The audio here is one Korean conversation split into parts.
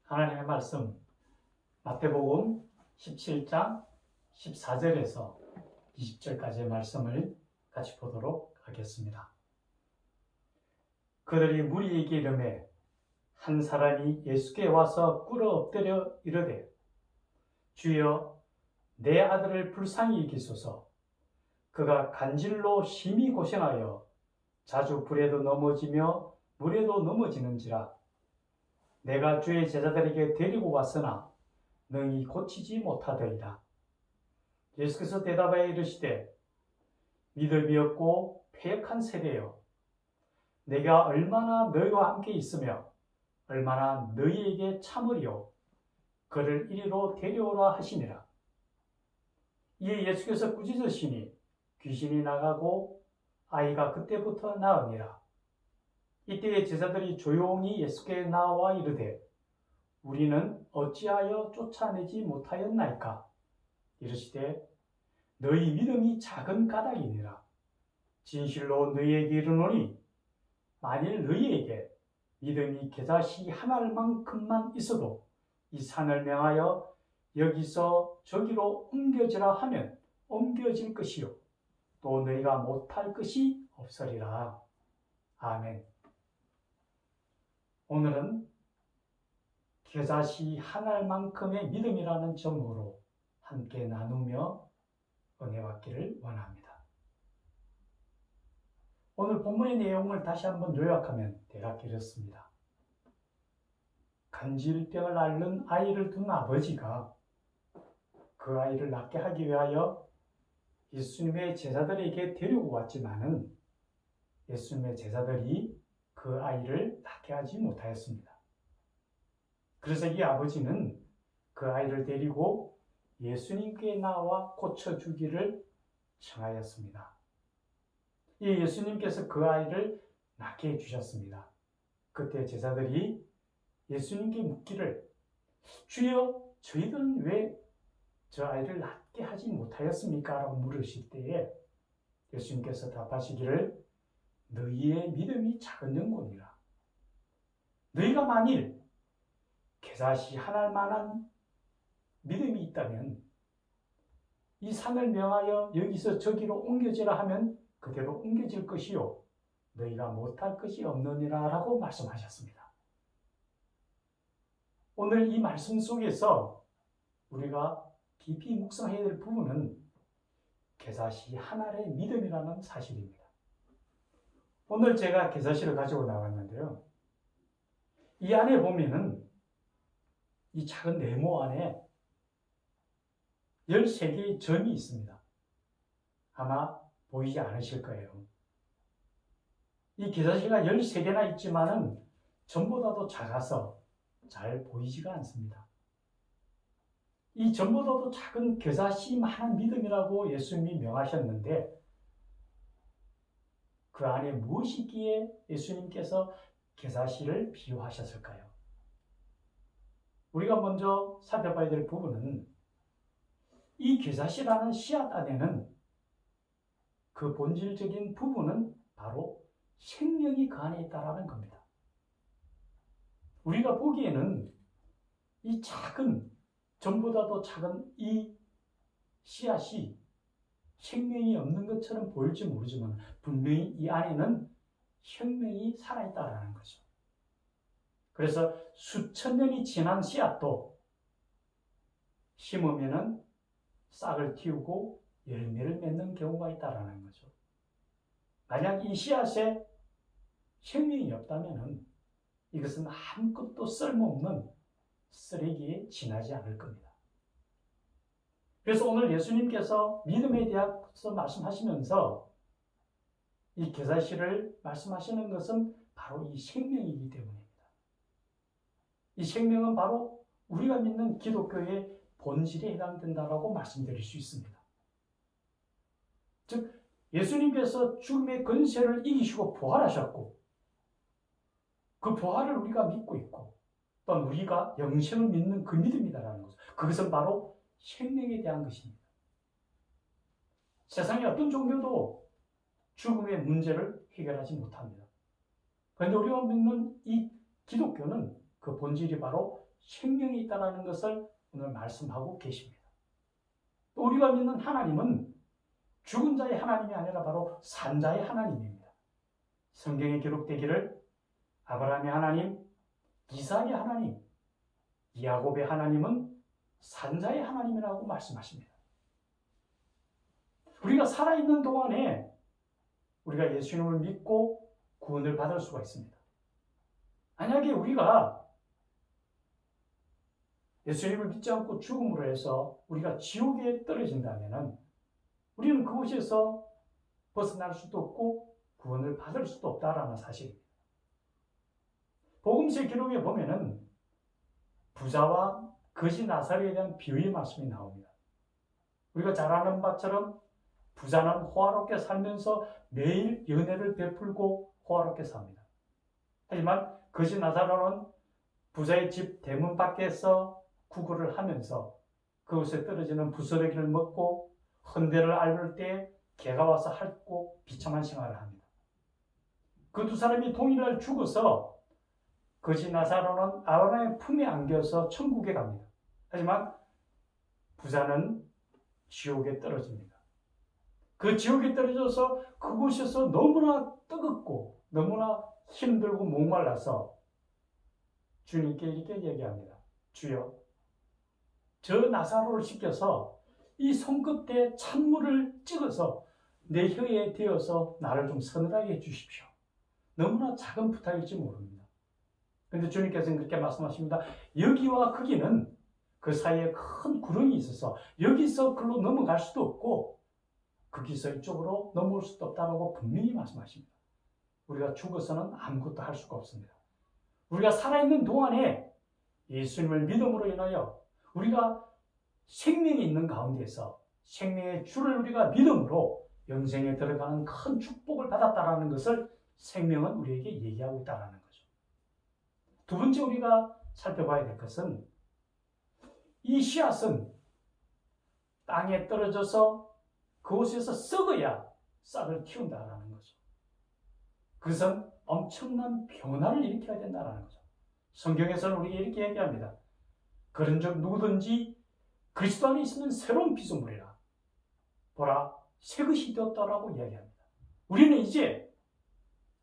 하나님의 말씀 마태복음 17장 14절에서 20절까지의 말씀을 같이 보도록 하겠습니다. 그들이 무리에게 이르매 한 사람이 예수께 와서 꿇어 엎드려 이르되 주여 내 아들을 불쌍히 여기소서. 그가 간질로 심히 고생하여 자주 불에도 넘어지며 물에도 넘어지는지라. 내가 주의 제자들에게 데리고 왔으나 능히 고치지 못하더이다. 예수께서 대답하여 이르시되 믿음이 없고 패역한 세대여, 내가 얼마나 너희와 함께 있으며 얼마나 너희에게 참으리요. 그를 이리로 데려오라 하시니라. 이에 예수께서 꾸짖으시니 귀신이 나가고 아이가 그때부터 나으니라. 이때에 제자들이 조용히 예수께 나와 이르되 우리는 어찌하여 쫓아내지 못하였나이까? 이르시되 너희 믿음이 작은 까닭이니라. 진실로 너희에게 이르노니 만일 너희에게 믿음이 겨자씨 한 알만큼만 있어도 이 산을 명하여 여기서 저기로 옮겨지라 하면 옮겨질 것이요 또 너희가 못할 것이 없으리라. 아멘. 오늘은 겨자씨 한 알만큼의 믿음이라는 제목으로 함께 나누며 은혜 받기를 원합니다. 오늘 본문의 내용을 다시 한번 요약하면 대략 이렇습니다. 간질병을 앓는 아이를 둔 아버지가 그 아이를 낫게 하기 위하여 예수님의 제자들에게 데리고 왔지만은 예수님의 제자들이 그 아이를 낫게 하지 못하였습니다. 그래서 이 아버지는 그 아이를 데리고 예수님께 나와 고쳐주기를 청하였습니다. 이 예수님께서 그 아이를 낫게 해주셨습니다. 그때 제자들이 예수님께 묻기를 주여 저희들은 왜 저 아이를 낫게 하지 못하였습니까? 라고 물으실 때에 예수님께서 답하시기를 너희의 믿음이 작은 영혼이라. 너희가 만일 겨자씨 한 알만한 믿음이 있다면 이 산을 명하여 여기서 저기로 옮겨지라 하면 그대로 옮겨질 것이요 너희가 못할 것이 없느니라 라고 말씀하셨습니다. 오늘 이 말씀 속에서 우리가 깊이 묵상해야 될 부분은 겨자씨 한 알의 믿음이라는 사실입니다. 오늘 제가 겨자씨를 가지고 나왔는데요. 이 안에 보면은 이 작은 네모 안에 13개의 점이 있습니다. 아마 보이지 않으실 거예요. 이 겨자씨가 13개나 있지만은 점보다도 작아서 잘 보이지가 않습니다. 이 점보다도 작은 겨자씨만한 믿음이라고 예수님이 명하셨는데 그 안에 무엇이 있기에 예수님께서 겨자씨를 비유하셨을까요? 우리가 먼저 살펴봐야 될 부분은 이 겨자씨라는 씨앗 안에는 그 본질적인 부분은 바로 생명이 그 안에 있다는 겁니다. 우리가 보기에는 이 작은, 전보다도 작은 이 씨앗이 생명이 없는 것처럼 보일지 모르지만 분명히 이 안에는 생명이 살아있다는 거죠. 그래서 수천 년이 지난 씨앗도 심으면은 싹을 틔우고 열매를 맺는 경우가 있다는 거죠. 만약 이 씨앗에 생명이 없다면 이것은 아무것도 쓸모없는 쓰레기에 지나지 않을 겁니다. 그래서 오늘 예수님께서 믿음에 대해서 말씀하시면서 이 겨자씨를 말씀하시는 것은 바로 이 생명이기 때문입니다. 이 생명은 바로 우리가 믿는 기독교의 본질에 해당된다고 말씀드릴 수 있습니다. 즉 예수님께서 죽음의 권세를 이기시고 부활하셨고 그 부활을 우리가 믿고 있고 또한 우리가 영생을 믿는 그 믿음이다라는 것. 그것은 바로 생명에 대한 것입니다. 세상의 어떤 종교도 죽음의 문제를 해결하지 못합니다. 그런데 우리가 믿는 이 기독교는 그 본질이 바로 생명이 있다는 것을 오늘 말씀하고 계십니다. 또 우리가 믿는 하나님은 죽은 자의 하나님이 아니라 바로 산 자의 하나님입니다. 성경에 기록되기를 아브라함의 하나님, 이삭의 하나님, 야곱의 하나님은 산 자의 하나님이라고 말씀하십니다. 우리가 살아있는 동안에 우리가 예수님을 믿고 구원을 받을 수가 있습니다. 만약에 우리가 예수님을 믿지 않고 죽음으로 해서 우리가 지옥에 떨어진다면 우리는 그곳에서 벗어날 수도 없고 구원을 받을 수도 없다라는 사실입니다. 복음서 기록에 보면은 부자와 거지 나사로에 대한 비유의 말씀이 나옵니다. 우리가 잘 아는 바처럼 부자는 호화롭게 살면서 매일 연애를 베풀고 호화롭게 삽니다. 하지만 거지 나사로는 부자의 집 대문 밖에서 구걸을 하면서 그곳에 떨어지는 부스러기를 먹고 헌대를 앓을 때 개가 와서 핥고 비참한 생활을 합니다. 그 두 사람이 동일날 죽어서 거지 나사로는 아브라함의 품에 안겨서 천국에 갑니다. 하지만 부자는 지옥에 떨어집니다. 그 지옥에 떨어져서 그곳에서 너무나 뜨겁고 너무나 힘들고 목말라서 주님께 이렇게 얘기합니다. 주여, 저 나사로를 시켜서 이 손끝에 찬물을 찍어서 내 혀에 대어서 나를 좀 서늘하게 해주십시오. 너무나 작은 부탁일지 모릅니다. 그런데 주님께서는 그렇게 말씀하십니다. 여기와 거기는 그 사이에 큰 구름이 있어서 여기서 글로 넘어갈 수도 없고 거기서 이쪽으로 넘어올 수도 없다고 분명히 말씀하십니다. 우리가 죽어서는 아무것도 할 수가 없습니다. 우리가 살아있는 동안에 예수님을 믿음으로 인하여 우리가 생명이 있는 가운데서 생명의 주를 우리가 믿음으로 영생에 들어가는 큰 축복을 받았다는 것을 생명은 우리에게 얘기하고 있다는 거죠. 두 번째 우리가 살펴봐야 될 것은 이 씨앗은 땅에 떨어져서 그곳에서 썩어야 싹을 키운다는 거죠. 그것은 엄청난 변화를 일으켜야 된다는 거죠. 성경에서는 우리에게 이렇게 얘기합니다. 그런즉 누구든지 그리스도 안에 있으면 새로운 피조물이라. 보라, 새 것이 되었다라고 이야기합니다. 우리는 이제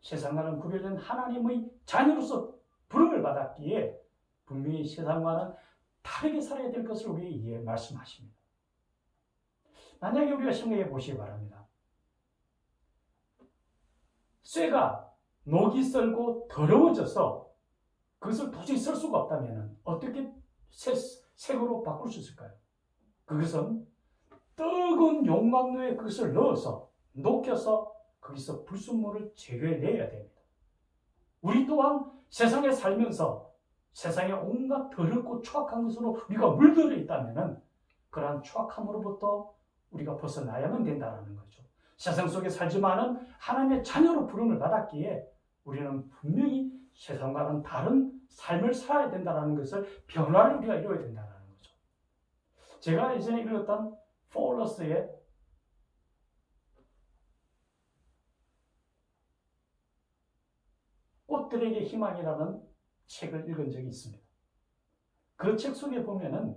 세상과는 구별된 하나님의 자녀로서 부름을 받았기에 분명히 세상과는 다르게 살아야 될 것을 우리에게 말씀하십니다. 만약에 우리가 생각해 보시기 바랍니다. 쇠가 녹이 썰고 더러워져서 그것을 도저히 쓸 수가 없다면 어떻게 색으로 바꿀 수 있을까요? 그것은 뜨거운 용광로에 그것을 넣어서 녹여서 거기서 불순물을 제거해내야 됩니다. 우리 또한 세상에 살면서 세상에 온갖 더럽고 추악한 것으로 우리가 물들어 있다면 그러한 추악함으로부터 우리가 벗어나야만 된다는 거죠. 세상 속에 살지만은 하나님의 자녀로 부름을 받았기에 우리는 분명히 세상과는 다른 삶을 살아야 된다는 것을 변화를 우리가 이루어야 된다는 거죠. 제가 예전에 읽었던 포울러스의 꽃들에게 희망이라는 책을 읽은 적이 있습니다. 그 책 속에 보면은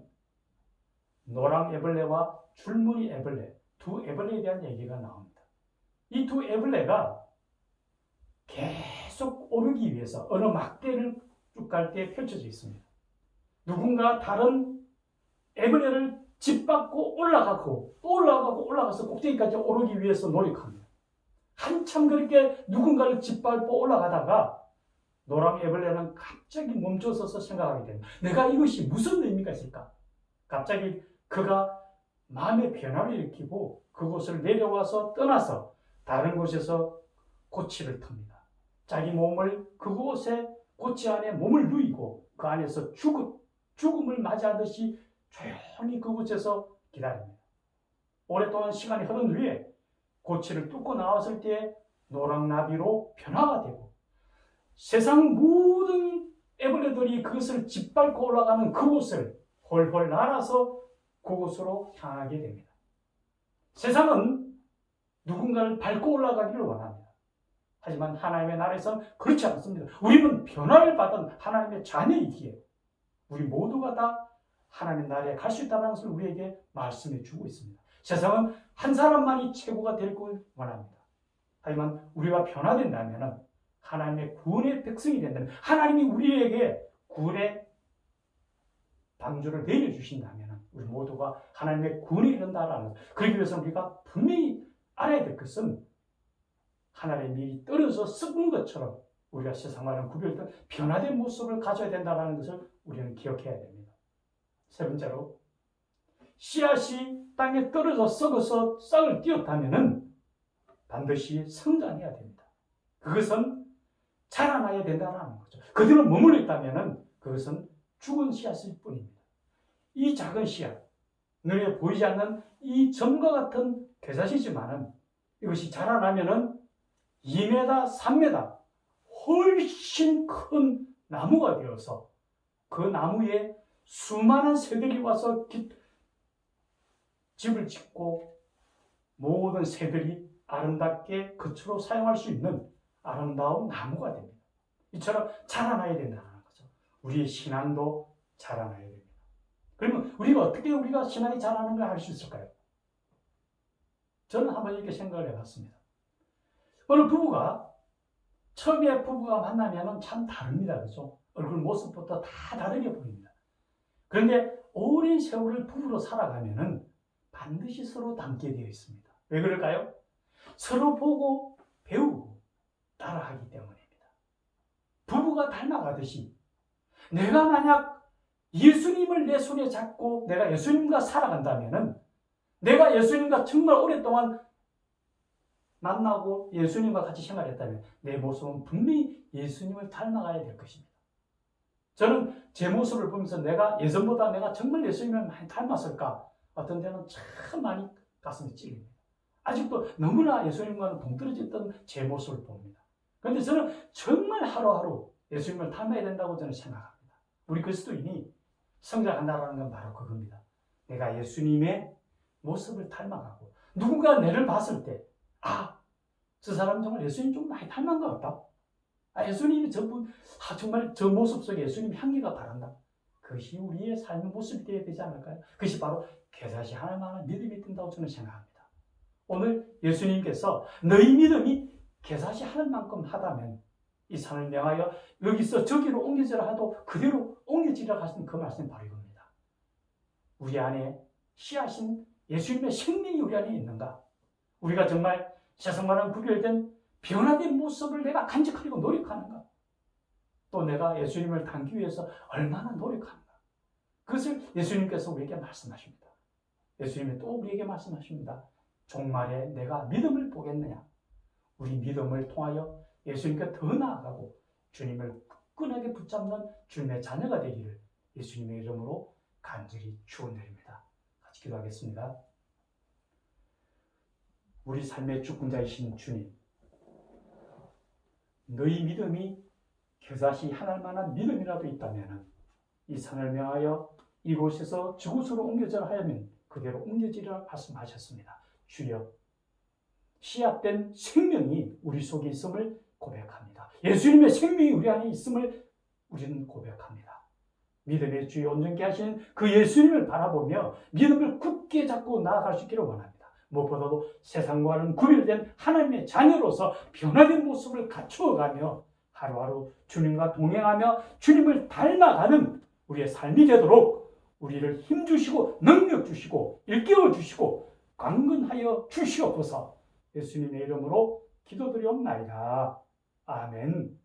노랑 애벌레와 줄무늬 애벌레, 두 애벌레에 대한 얘기가 나옵니다. 이 두 애벌레가 계속 오르기 위해서 어느 막대를 쭉 갈 때 펼쳐져 있습니다. 누군가 다른 애벌레를 짓밟고 올라가고 또 올라가서 꼭대기까지 오르기 위해서 노력합니다. 한참 그렇게 누군가를 짓밟고 올라가다가 노랑 애벌레는 갑자기 멈춰서서 생각하게 됩니다. 내가 이것이 무슨 의미가 있을까? 갑자기 그가 마음의 변화를 일으키고 그곳을 내려와서 떠나서 다른 곳에서 고치를 틉니다. 자기 몸을 그곳에 고치 안에 몸을 누이고 그 안에서 죽음을 맞이하듯이 조용히 그곳에서 기다립니다. 오랫동안 시간이 흐른 후에 고치를 뚫고 나왔을 때 노랑나비로 변화가 되고 세상 모든 애벌레들이 그것을 짓밟고 올라가는 그곳을 홀홀 날아서 그곳으로 향하게 됩니다. 세상은 누군가를 밟고 올라가기를 원합니다. 하지만 하나님의 나라에서는 그렇지 않습니다. 우리는 변화를 받은 하나님의 자녀이기에 우리 모두가 다 하나님 나라에 갈 수 있다는 것을 우리에게 말씀해 주고 있습니다. 세상은 한 사람만이 최고가 될 걸 원합니다. 하지만 우리가 변화된다면, 하나님의 구원의 백성이 된다면, 하나님이 우리에게 구원의 방주를 내려주신다면 우리 모두가 하나님의 구원에 이른다라는 것. 그러기 위해서 우리가 분명히 알아야 될 것은 하나님의 밀이 떨어져 썩은 것처럼 우리가 세상과는 구별된 변화된 모습을 가져야 된다는 것을 우리는 기억해야 됩니다. 세 번째로, 씨앗이 땅에 떨어져 썩어서 싹을 띄었다면 반드시 성장해야 됩니다. 그것은 자라나야 된다는 거죠. 그대로 머물러 있다면 그것은 죽은 씨앗일 뿐입니다. 이 작은 씨앗, 눈에 보이지 않는 이 점과 같은 겨자씨지만은 이것이 자라나면은 2m, 3m 훨씬 큰 나무가 되어서 그 나무에 수많은 새들이 와서 집을 짓고 모든 새들이 아름답게 거처로 사용할 수 있는 아름다운 나무가 됩니다. 이처럼 자라나야 된다는 거죠. 우리의 신앙도 자라나야 됩니다. 그러면 우리가 어떻게 우리가 신앙이 자라는 걸 알 수 있을까요? 저는 한번 이렇게 생각을 해봤습니다. 어느 부부가 처음에 부부가 만나면 참 다릅니다. 그죠? 얼굴 모습부터 다 다르게 보입니다. 그런데 오랜 세월을 부부로 살아가면은 반드시 서로 닮게 되어 있습니다. 왜 그럴까요? 서로 보고 배우고 따라하기 때문입니다. 부부가 닮아가듯이 내가 만약 예수님을 내 손에 잡고 내가 예수님과 살아간다면은, 내가 예수님과 정말 오랫동안 만나고 예수님과 같이 생활했다면 내 모습은 분명히 예수님을 닮아가야 될 것입니다. 저는 제 모습을 보면서 내가 예전보다 내가 정말 예수님을 많이 닮았을까? 어떤 데는 참 많이 가슴이 찔립니다. 아직도 너무나 예수님과는 동떨어졌던 제 모습을 봅니다. 그런데 저는 정말 하루하루 예수님을 닮아야 된다고 저는 생각합니다. 우리 그리스도인이 성장한다는 건 바로 그겁니다. 내가 예수님의 모습을 닮아가고, 누군가 내를 봤을 때, 저 사람 정말 예수님 좀 많이 닮은 것 같다. 예수님이 정말 저 모습 속에 예수님 향기가 바란다. 그것이 우리의 삶의 모습이 되어야 되지 않을까요? 그것이 바로 겨자씨 하나만한 믿음이 든다고 저는 생각합니다. 오늘 예수님께서 너희 믿음이 겨자씨 하늘만큼 하다면 이 산을 명하여 여기서 저기로 옮겨지라 하도 그대로 옮겨지라 하신 그 말씀이 바로 이겁니다. 우리 안에 씨앗인 예수님의 생명이 우리 안에 있는가? 우리가 정말 세상과는 구별된 변화된 모습을 내가 간직하려고 노력하는가? 또 내가 예수님을 닮기 위해서 얼마나 노력하는가? 그것을 예수님께서 우리에게 말씀하십니다. 예수님이 또 우리에게 말씀하십니다. 종말에 내가 믿음을 보겠느냐? 우리 믿음을 통하여 예수님께 더 나아가고 주님을 굳건하게 붙잡는 주님의 자녀가 되기를 예수님의 이름으로 간절히 축원드립니다. 같이 기도하겠습니다. 우리 삶의 주권자이신 주님, 너희 믿음이 겨자씨 하나만한 믿음이라도 있다면 이 산을 명하여 이곳에서 저곳으로 옮겨져라 하면 그대로 옮겨지리라 말씀하셨습니다. 주여, 씨앗된 생명이 우리 속에 있음을 고백합니다. 예수님의 생명이 우리 안에 있음을 우리는 고백합니다. 믿음의 주에 온전케 하시는 그 예수님을 바라보며 믿음을 굳게 잡고 나아갈 수 있기를 원합니다. 무엇보다도 세상과는 구별된 하나님의 자녀로서 변화된 모습을 갖추어가며 하루하루 주님과 동행하며 주님을 닮아가는 우리의 삶이 되도록 우리를 힘주시고 능력 주시고 일깨워 주시고 강건하여 주시옵소서. 예수님의 이름으로 기도드리옵나이다. 아멘.